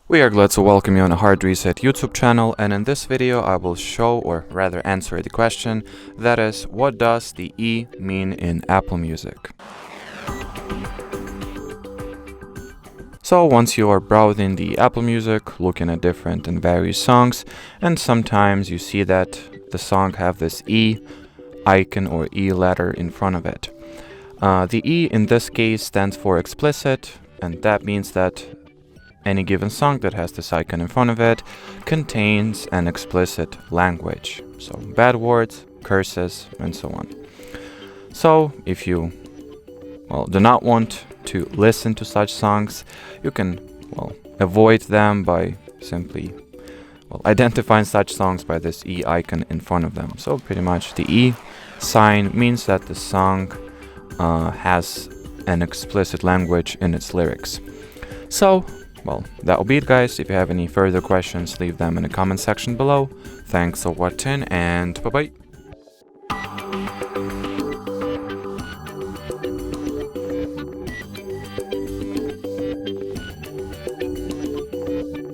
We are glad to welcome you on the Hard Reset YouTube channel, and in this video I will show, or rather answer the question, that is, what does the E mean in Apple Music? So once you are browsing the Apple Music, looking at different and various songs, and sometimes you see that the song have this E icon or E letter in front of it. The E in this case stands for explicit, and that means that any given song that has this icon in front of it contains an explicit language, so bad words, curses, and so on. So if you do not want to listen to such songs, you can avoid them by simply identifying such songs by this E icon in front of them. So pretty much the E sign means that the song has an explicit language in its lyrics. So that'll be it, guys. If you have any further questions, leave them in the comment section below. Thanks for watching, and bye-bye.